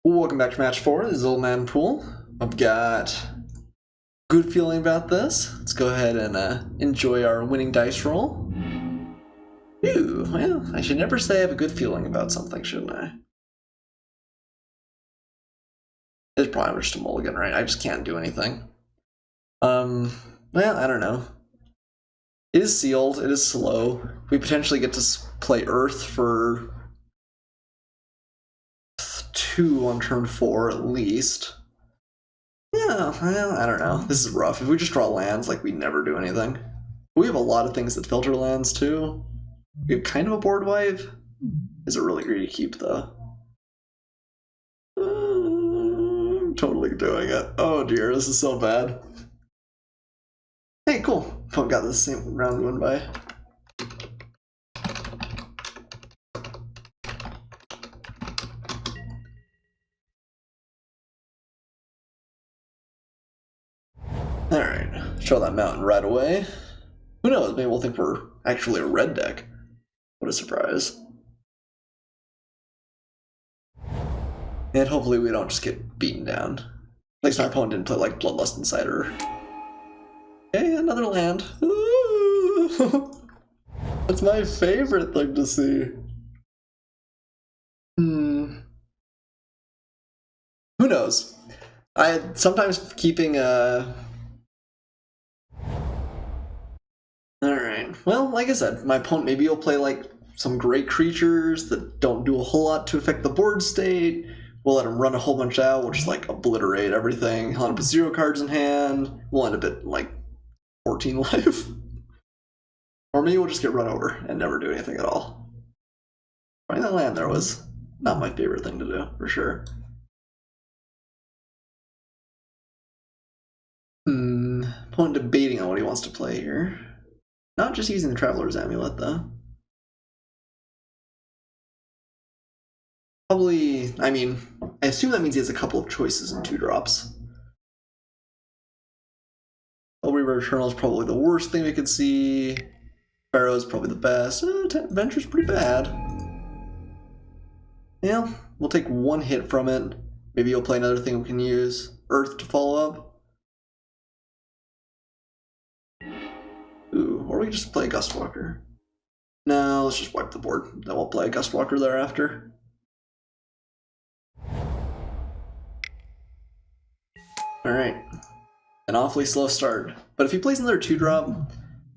Welcome back to match 4. This is Old Man Poole. I've got good feeling about this. Let's go ahead and enjoy our winning dice roll. Ooh, well, I should never say I have a good feeling about something, shouldn't I? It's probably just a mulligan, right? I just can't do anything. Well, I don't know. It is sealed. It is slow. We potentially get to play Earth for 2 on turn 4 at least. Yeah, well, I don't know. This is rough. If we just draw lands, like, we never do anything. We have a lot of things that filter lands, too. We have kind of a board wipe. Is it really greedy to keep, though? I'm totally doing it. Oh dear, this is so bad. Hey, cool. I've got the same round to win by. Alright, show that mountain right away. Who knows, maybe we'll think we're actually a red deck. What a surprise. And hopefully we don't just get beaten down. At least my opponent didn't play like Bloodlust Insider. Okay, another land. That's my favorite thing to see. Who knows? Sometimes keeping Alright, well, like I said, my opponent maybe will play like some great creatures that don't do a whole lot to affect the board state. We'll let him run a whole bunch out, we'll just like obliterate everything. He'll end up with 0 cards in hand. We'll end up at like 14 life. Or maybe we'll just get run over and never do anything at all. Finding that land there was not my favorite thing to do, for sure. Opponent debating on what he wants to play here. Not just using the Traveler's Amulet, though. Probably, I mean, I assume that means he has a couple of choices in 2-drops. Reaver Eternal is probably the worst thing we could see. Pharaoh is probably the best. Adventure's pretty bad. Yeah, we'll take 1 hit from it. Maybe he'll play another thing we can use. Earth to follow up. Ooh, or we can just play Gustwalker. No, let's just wipe the board. Then we'll play Gustwalker thereafter. Alright. An awfully slow start. But if he plays another 2-drop,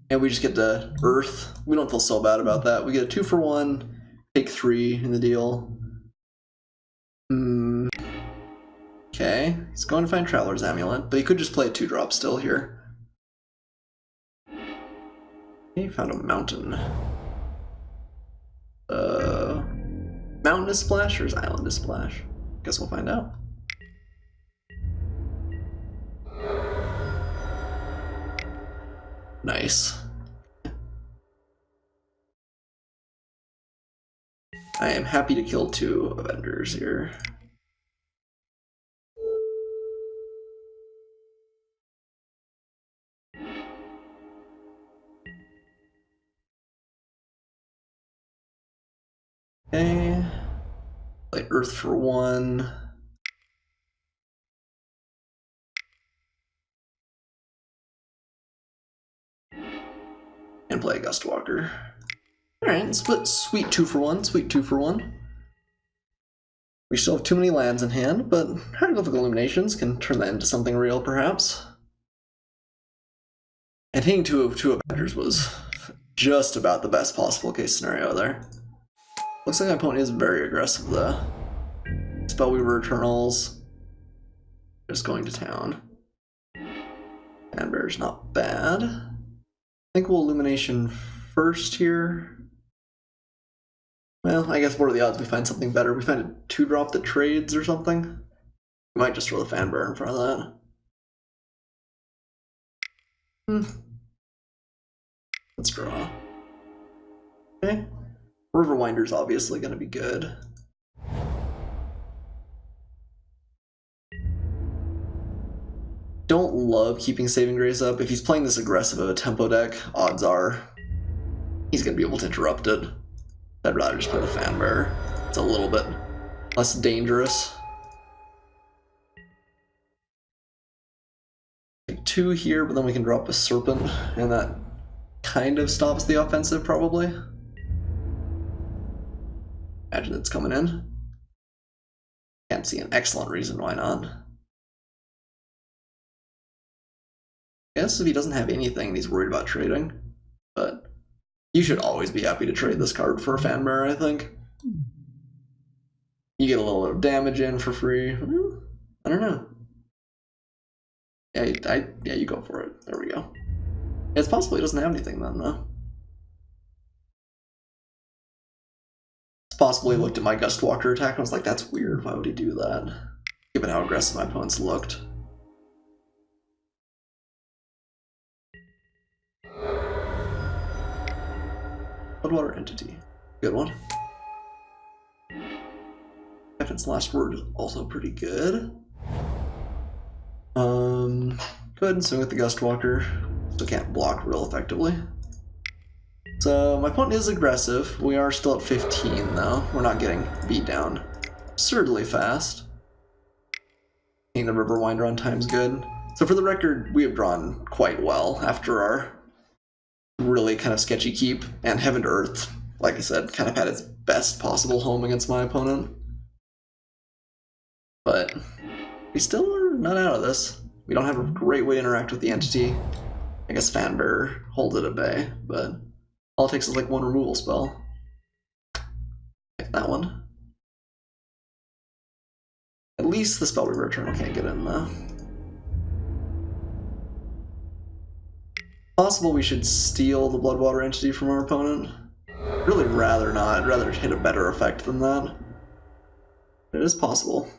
and we just get to Earth, we don't feel so bad about that. We get a 2 for 1, take 3 in the deal. Okay, he's going to find Traveler's Amulet, but he could just play a 2-drop still here. He found a mountain. Mountain is splash or is island is splash? Guess we'll find out. Nice. I am happy to kill 2 Avengers here. Okay, play Earth for 1. And play Gustwalker. Alright, split sweet 2 for 1, sweet 2 for 1. We still have too many lands in hand, but Hieroglyphic Illuminations can turn that into something real, perhaps. And hitting 2 Avengers was just about the best possible case scenario there. Looks like my opponent is very aggressive though. Spellweaver Eternals. Just going to town. And Bear's not bad. I think we'll Illumination first here. Well, I guess what are the odds we find something better? We find a 2-drop that trades or something? We might just throw the Fanbearer in front of that. Let's draw. Okay. Riverwinder's obviously going to be good. Don't love keeping Saving Grace up. If he's playing this aggressive of a tempo deck, odds are he's going to be able to interrupt it. I'd rather just play the Fanbearer. It's a little bit less dangerous. 2 here, but then we can drop a Serpent, and that kind of stops the offensive, probably. Imagine it's coming in. Can't see an excellent reason why not. I guess if he doesn't have anything and he's worried about trading, but you should always be happy to trade this card for a Fanbearer, I think. You get a little bit of damage in for free. I don't know. Yeah, you go for it. There we go. It's possible he doesn't have anything then, though. It's possible he looked at my Gustwalker attack and was like, that's weird, why would he do that? Given how aggressive my opponents looked. Bloodwater Entity. Good one. Captain's Last Word is also pretty good. Go ahead and swing with the Gustwalker. Still can't block real effectively. So my opponent is aggressive. We are still at 15 though. We're not getting beat down absurdly fast. I think the Riverwinder on time's good. So for the record, we have drawn quite well after our really kind of sketchy keep, and Heaven to Earth, like I said, kind of had its best possible home against my opponent. But we still are not out of this. We don't have a great way to interact with the entity. I guess Fanbearer holds it at bay, but all it takes is like one removal spell. Like that one. At least the Spellweaver Eternal can't get in though. Possible we should steal the Bloodwater Entity from our opponent. I'd really rather not. I'd rather hit a better effect than that. But it is possible.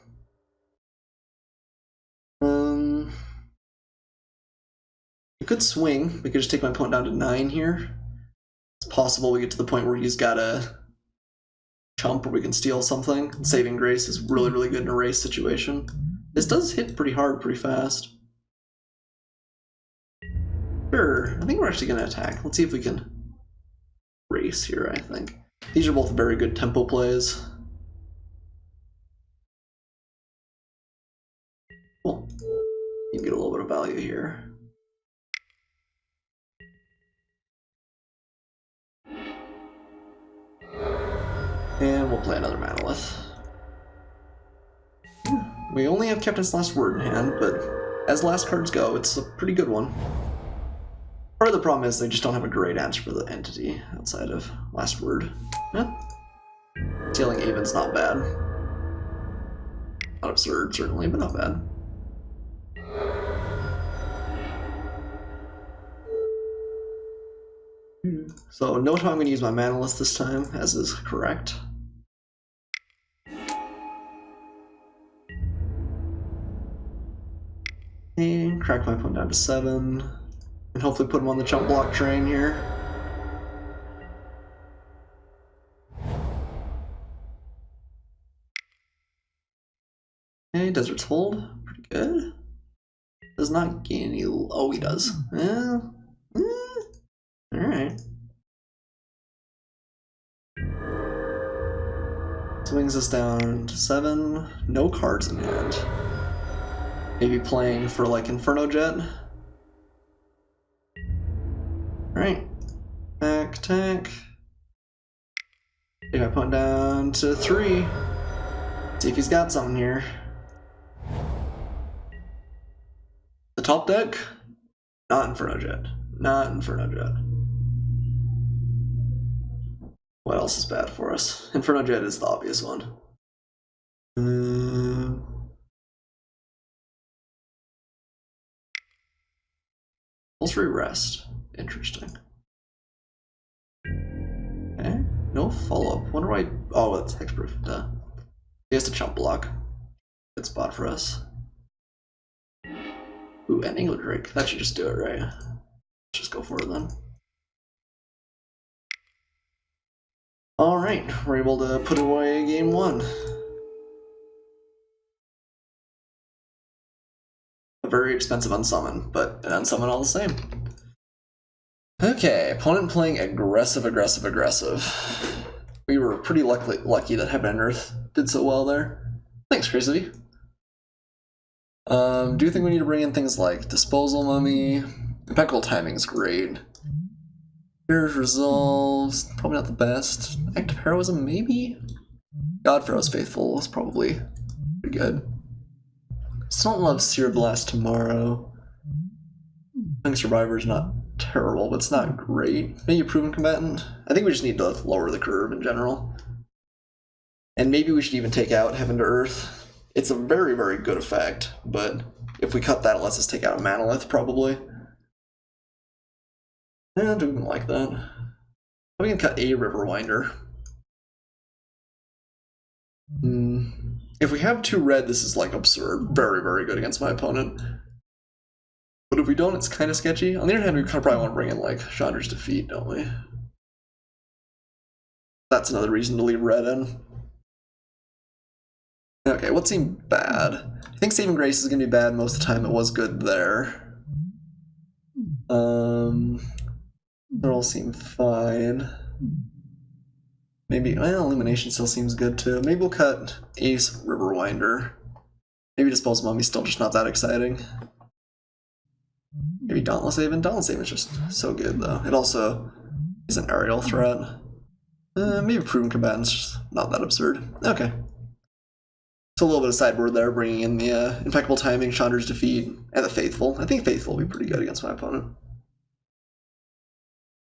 We could swing. We could just take my opponent down to 9 here. It's possible we get to the point where he's got a chump where we can steal something. Saving Grace is really, really good in a race situation. This does hit pretty hard, pretty fast. Sure, I think we're actually going to attack. Let's see if we can race here, I think. These are both very good tempo plays. Cool. You can get a little bit of value here. And we'll play another Manolith. We only have Captain's Last Word in hand, but as last cards go, it's a pretty good one. Part of the problem is they just don't have a great answer for the entity outside of Last Word. Yeah. Stealing Aven's not bad. Not absurd, certainly, but not bad. So note how I'm going to use my Manolith this time, as is correct. And crack my opponent down to 7. And hopefully put him on the chump block train here. Okay, Desert's Hold. Pretty good. Does not gain any... Oh, he does. Alright. Swings us down to 7. No cards in hand. Maybe playing for like Inferno Jet. Alright. Attack. Take my opponent down to 3. See if he's got something here. The top deck? Not Inferno Jet. Not Inferno Jet. What else is bad for us? Inferno Jet is the obvious one. Compulsory Rest. Interesting. Okay. No follow-up. Wonder why... Oh, that's hexproof. Duh. He has to chump block. Good spot for us. Ooh, and Angler Drake. That should just do it, right? Let's just go for it then. Alright, we're able to put away game 1. A very expensive unsummon, but an unsummon all the same. Okay, opponent playing aggressive. We were pretty lucky that Heaven and Earth did so well there. Thanks, Crazy. Do you think we need to bring in things like Disposal Mummy? Impeccable Timing's great. Fears Resolves, probably not the best. Act of Heroism, maybe? God Pharaoh's Faithful is probably pretty good. Still don't love Seer Blast Tomorrow. I think Survivor's not terrible, but it's not great. Maybe a Proven Combatant? I think we just need to lower the curve in general. And maybe we should even take out Heaven to Earth. It's a very, very good effect, but if we cut that, it lets us take out a Manolith, probably. I don't even like that. We can cut a Riverwinder. If we have 2 red, this is like absurd. Very, very good against my opponent. But if we don't, it's kind of sketchy. On the other hand, we probably want to bring in like Chandra's Defeat, don't we? That's another reason to leave red in. Okay, what seemed bad? I think Saving Grace is going to be bad most of the time. It was good there. They all seem fine. Maybe, well, Illumination still seems good too. Maybe we'll cut Ace Riverwinder. Maybe Disposal Mummy's still just not that exciting. Maybe Dauntless Haven. Dauntless Haven's just so good though. It also is an aerial threat. Maybe Proven Combatant's just not that absurd. Okay. So a little bit of sideboard there, bringing in the Impeccable Timing, Chandra's Defeat, and the Faithful. I think Faithful will be pretty good against my opponent.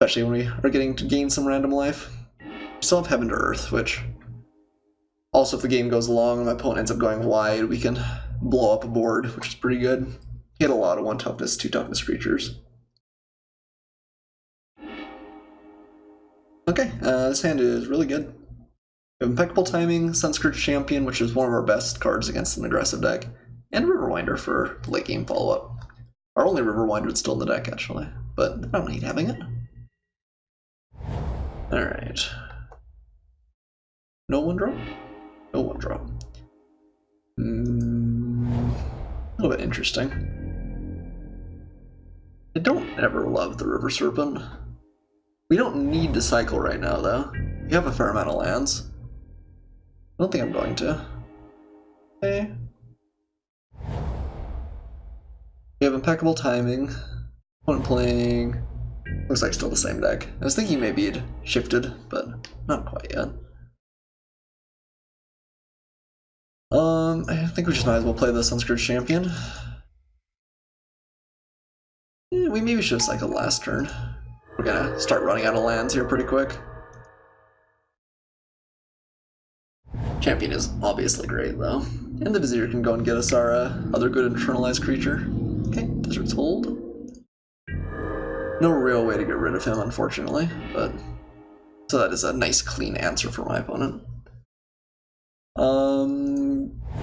Especially when we are getting to gain some random life. We still have Heaven to Earth, which also if the game goes long and my opponent ends up going wide, we can blow up a board, which is pretty good. He had a lot of 1 toughness, 2 toughness creatures. Okay, this hand is really good. We have Impeccable Timing, Sunscourge Champion, which is one of our best cards against an aggressive deck, and Riverwinder for late game follow-up. Our only Riverwinder is still in the deck, actually, but I don't hate having it. Alright. No one draw? No one draw. A little bit interesting. I don't ever love the River Serpent. We don't need to cycle right now, though. We have a fair amount of lands. I don't think I'm going to. Okay. We have Impeccable Timing. Opponent playing. Looks like still the same deck. I was thinking maybe it shifted, but not quite yet. I think we just might as well play the Sunscourge Champion. Yeah, we maybe should have cycled last turn. We're gonna start running out of lands here pretty quick. Champion is obviously great though. And the Vizier can go and get us our other good internalized creature. Okay, Desert's Hold. No real way to get rid of him, unfortunately, but so that is a nice clean answer for my opponent.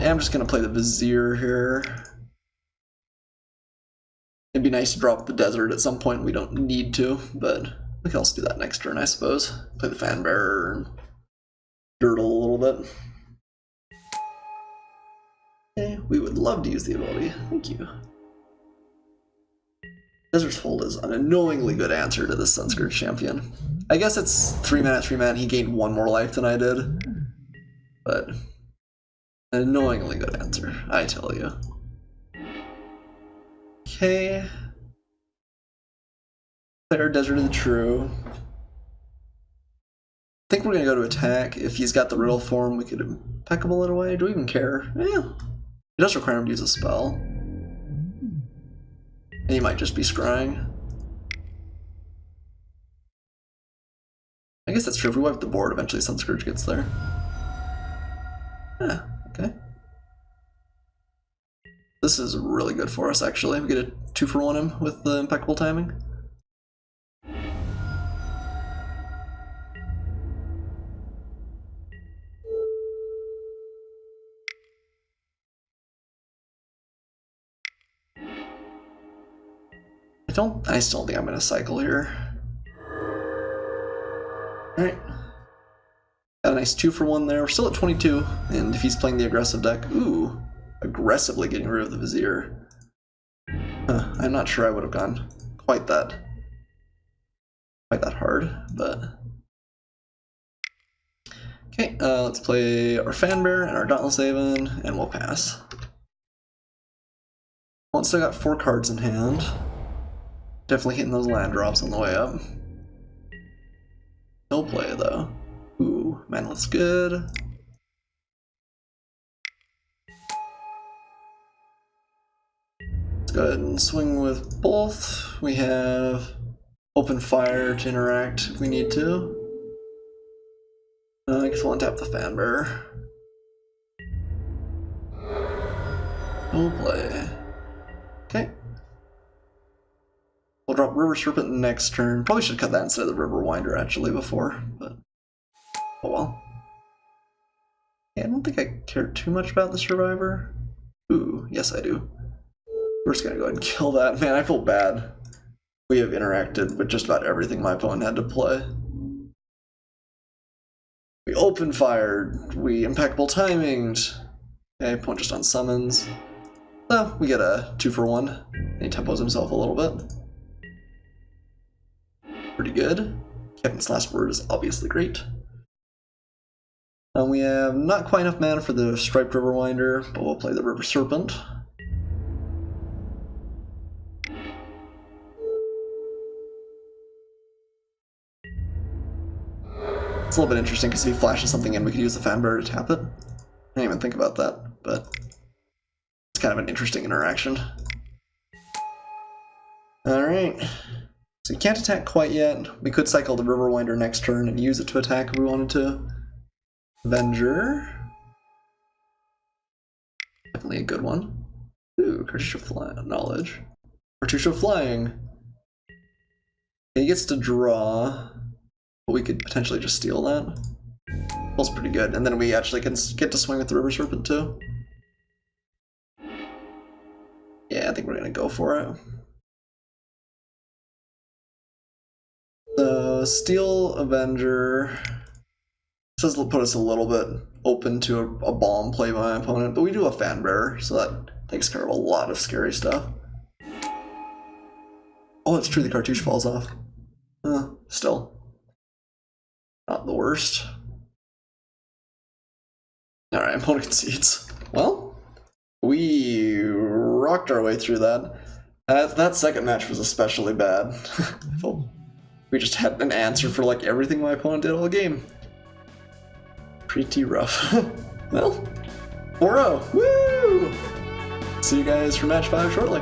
Yeah, I'm just gonna play the Vizier here. It'd be nice to drop the Desert at some point. We don't need to, but we can also do that next turn, I suppose. Play the Fan Bearer and Dirtle a little bit. Okay, we would love to use the ability. Thank you. Desert's Hold is an annoyingly good answer to this Sunscourge Champion. I guess it's 3 mana, 3 mana. He gained 1 more life than I did. But an annoyingly good answer, I tell you. Okay. Play our Desert of the True. I think we're gonna go to attack. If he's got the Riddle form, we could Impeccable it away. Do we even care? Yeah. It does require him to use a spell. And he might just be scrying. I guess that's true. If we wipe the board, eventually Sunscourge gets there. Yeah, okay. This is really good for us, actually. We get a 2-for-1 him with the Impeccable Timing. I still don't think I'm gonna cycle here. Alright. Got a nice 2-for-1 there. We're still at 22, and if he's playing the aggressive deck, ooh, aggressively getting rid of the Vizier. I'm not sure I would have gone quite that hard, but okay. Let's play our Fanbear and our Dauntless Haven, and we'll pass. Well, still got 4 cards in hand. Definitely hitting those land drops on the way up. No play though. Ooh, man, looks good. Let's go ahead and swing with both. We have open fire to interact if we need to. I guess we'll untap the Fanbearer. No play. Okay. We'll drop River Serpent next turn. Probably should cut that instead of the River Winder actually before, but oh well. Yeah, I don't think I care too much about the Survivor. Ooh, yes I do. We're just gonna go ahead and kill that. Man, I feel bad. We have interacted with just about everything my opponent had to play. We open fired, we impeccable timinged. Okay, point just on summons. So we get a 2-for-1. And he tempos himself a little bit. Pretty good. Kevin's last word is obviously great. And we have not quite enough mana for the Striped River Winder, but we'll play the River Serpent. It's a little bit interesting because if he flashes something in, we could use the Fanbearer to tap it. I didn't even think about that, but it's kind of an interesting interaction. Alright. So we can't attack quite yet. We could cycle the River Winder next turn and use it to attack if we wanted to. Avenger. Definitely a good one. Ooh, Cartouche of Knowledge. Cartouche of Flying. He gets to draw, but we could potentially just steal that. Feels pretty good. And then we actually can get to swing with the River Serpent too. Yeah, I think we're gonna go for it. The Steel Avenger does put us a little bit open to a bomb play by my opponent, but we do a Fanbearer, so that takes care of a lot of scary stuff. Oh, it's true, the Cartouche falls off. Still. Not the worst. Alright, opponent concedes. Well, we rocked our way through that. That second match was especially bad. We just had an answer for like everything my opponent did all game. Pretty rough. Well, 4-0. Woo! See you guys for match 5 shortly.